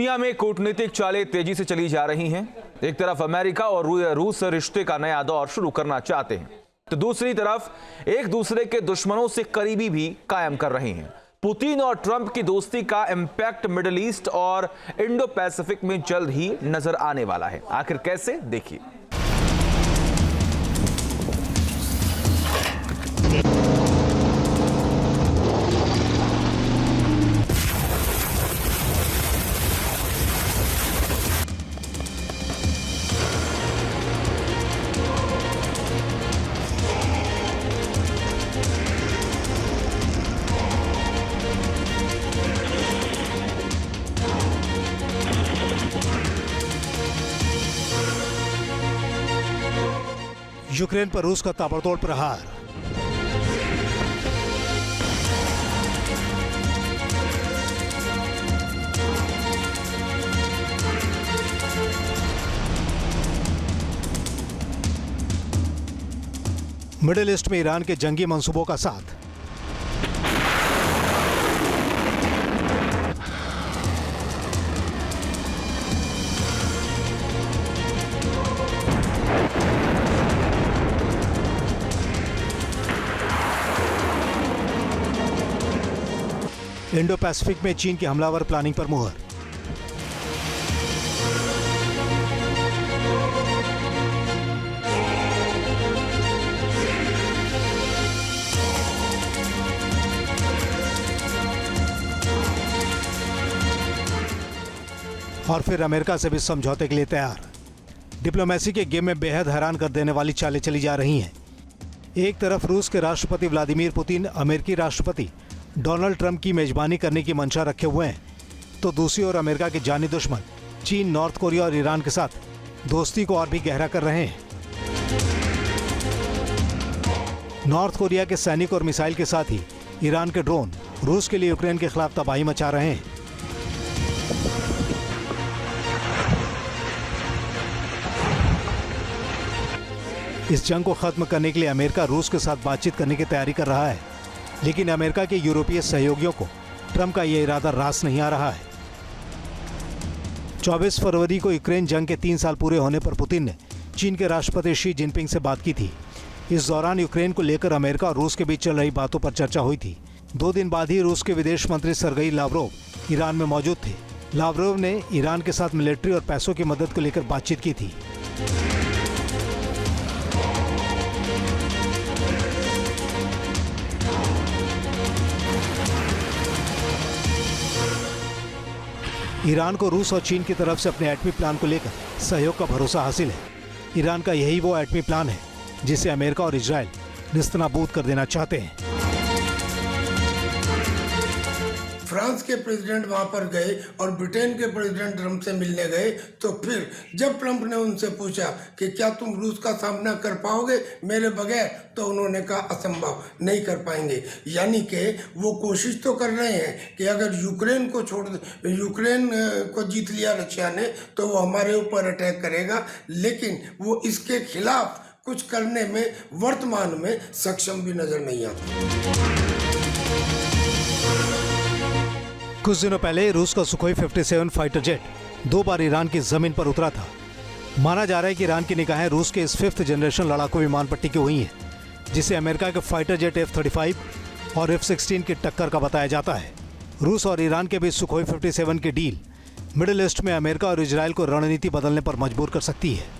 दुनिया में कूटनीतिक चालें तेजी से चली जा रही हैं। एक तरफ अमेरिका और रूस रिश्ते का नया दौर शुरू करना चाहते हैं, तो दूसरी तरफ एक दूसरे के दुश्मनों से करीबी भी कायम कर रहे हैं। पुतिन और ट्रंप की दोस्ती का इंपैक्ट मिडिल ईस्ट और इंडो पैसिफिक में जल्द ही नजर आने वाला है। आखिर कैसे, देखिए। यूक्रेन पर रूस का ताबड़तोड़ प्रहार। मिडिल ईस्ट में ईरान के जंगी मंसूबों का साथ। इंडो पैसिफिक में चीन की हमलावर प्लानिंग पर मुहर। और फिर अमेरिका से भी समझौते के लिए तैयार। डिप्लोमेसी के गेम में बेहद हैरान कर देने वाली चालें चली जा रही हैं। एक तरफ रूस के राष्ट्रपति व्लादिमीर पुतिन अमेरिकी राष्ट्रपति डोनाल्ड ट्रंप की मेजबानी करने की मंशा रखे हुए हैं, तो दूसरी ओर अमेरिका के जानी दुश्मन चीन, नॉर्थ कोरिया और ईरान के साथ दोस्ती को और भी गहरा कर रहे हैं। नॉर्थ कोरिया के सैनिक और मिसाइल के साथ ही ईरान के ड्रोन रूस के लिए यूक्रेन के खिलाफ तबाही मचा रहे हैं। इस जंग को खत्म करने के लिए अमेरिका रूस के साथ बातचीत करने की तैयारी कर रहा है, लेकिन अमेरिका के यूरोपीय सहयोगियों को ट्रंप का यह इरादा रास नहीं आ रहा है। 24 फरवरी को यूक्रेन जंग के 3 साल पूरे होने पर पुतिन ने चीन के राष्ट्रपति शी जिनपिंग से बात की थी। इस दौरान यूक्रेन को लेकर अमेरिका और रूस के बीच चल रही बातों पर चर्चा हुई थी। 2 दिन बाद ही रूस के विदेश मंत्री सरगई लावरोव ईरान में मौजूद थे। लावरोव ने ईरान के साथ मिलिट्री और पैसों की मदद को लेकर बातचीत की थी। ईरान को रूस और चीन की तरफ से अपने एटमी प्लान को लेकर सहयोग का भरोसा हासिल है। ईरान का यही वो एटमी प्लान है जिसे अमेरिका और इजराइल निस्तनाबूद कर देना चाहते हैं। फ्रांस के प्रेसिडेंट वहां पर गए और ब्रिटेन के प्रेसिडेंट ट्रंप से मिलने गए, तो फिर जब ट्रंप ने उनसे पूछा कि क्या तुम रूस का सामना कर पाओगे मेरे बगैर, तो उन्होंने कहा असंभव, नहीं कर पाएंगे। यानी कि वो कोशिश तो कर रहे हैं कि अगर यूक्रेन को जीत लिया रशिया ने, तो वो हमारे ऊपर अटैक करेगा, लेकिन वो इसके खिलाफ कुछ करने में वर्तमान में सक्षम भी नजर नहीं आता। कुछ दिनों पहले रूस का सुखोई 57 फाइटर जेट 2 बार ईरान की जमीन पर उतरा था। माना जा रहा है कि ईरान की निगाहें रूस के इस 5th जनरेशन लड़ाकू विमान पर टिकी हुई हैं, जिसे अमेरिका के फाइटर जेट F-35 और F-16 की टक्कर का बताया जाता है। रूस और ईरान के बीच सुखोई 57 की डील मिडिल ईस्ट में अमेरिका और इजराइल को रणनीति बदलने पर मजबूर कर सकती है।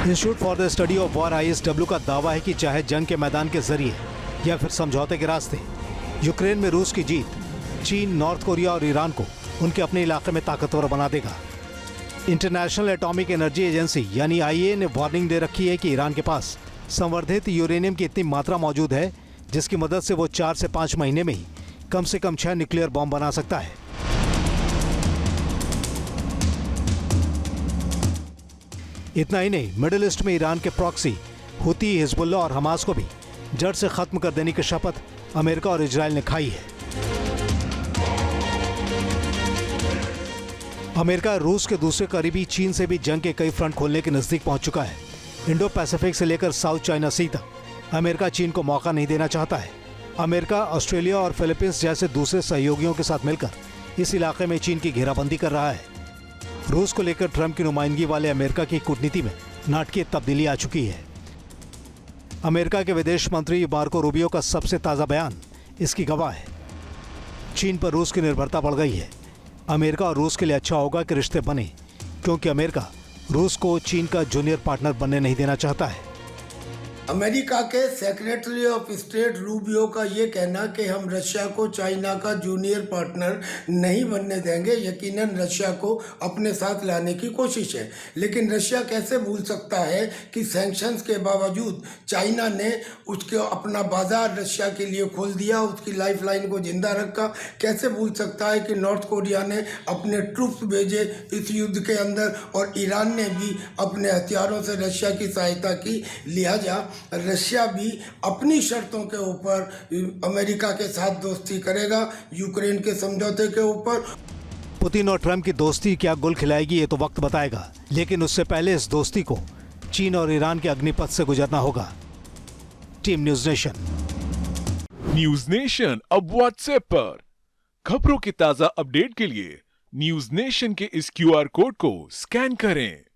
Institute for the study of war ISW का दावा है कि चाहे जंग के मैदान के जरिए या फिर समझौते के रास्ते यूक्रेन में रूस की जीत चीन, नॉर्थ कोरिया और ईरान को उनके अपने इलाके में ताकतवर बना देगा। इंटरनेशनल एटॉमिक एनर्जी एजेंसी यानी IAEA ने वार्निंग दे रखी है कि ईरान के पास संवर्धित यूरेनियम की इतनी मात्रा मौजूद है जिसकी मदद से वो 4 से 5 महीने में ही कम से कम 6 न्यूक्लियर बॉम्ब बना सकता है। इतना ही नहीं, मिडिल ईस्ट में ईरान के प्रॉक्सी हुती, हिजबुल्लाह और हमास को भी जड़ से खत्म कर देने की शपथ अमेरिका और इजराइल ने खाई है। अमेरिका रूस के दूसरे करीबी चीन से भी जंग के कई फ्रंट खोलने के नजदीक पहुंच चुका है। इंडो पैसिफिक से लेकर साउथ चाइना सी तक अमेरिका चीन को मौका नहीं देना चाहता है। अमेरिका, ऑस्ट्रेलिया और फिलीपींस जैसे दूसरे सहयोगियों के साथ मिलकर इस इलाके में चीन की घेराबंदी कर रहा है। रूस को लेकर ट्रंप की नुमाइंदगी वाले अमेरिका की कूटनीति में नाटकीय तब्दीली आ चुकी है। अमेरिका के विदेश मंत्री मार्को रूबियो का सबसे ताज़ा बयान इसकी गवाह है। चीन पर रूस की निर्भरता बढ़ गई है। अमेरिका और रूस के लिए अच्छा होगा कि रिश्ते बने, क्योंकि अमेरिका रूस को चीन का जूनियर पार्टनर बनने नहीं देना चाहता है। अमेरिका के सेक्रेटरी ऑफ स्टेट रूबियो का ये कहना कि हम रशिया को चाइना का जूनियर पार्टनर नहीं बनने देंगे, यकीनन रशिया को अपने साथ लाने की कोशिश है। लेकिन रशिया कैसे भूल सकता है कि सैंक्शंस के बावजूद चाइना ने उसके अपना बाजार रशिया के लिए खोल दिया, उसकी लाइफलाइन को जिंदा रखा। कैसे भूल सकता है कि नॉर्थ कोरिया ने अपने ट्रूप्स भेजे इस युद्ध के अंदर और ईरान ने भी अपने हथियारों से रशिया की सहायता की। लिहाजा रशिया भी अपनी शर्तों के ऊपर अमेरिका के साथ दोस्ती करेगा, यूक्रेन के समझौते के ऊपर। पुतिन और ट्रंप की दोस्ती क्या गुल खिलाएगी ये तो वक्त बताएगा, लेकिन उससे पहले इस दोस्ती को चीन और ईरान के अग्निपथ से गुजरना होगा। Team news nation. News nation अब व्हाट्सएप पर खबरों की ताजा अपडेट के लिए न्यूज नेशन के इस QR कोड को स्कैन करें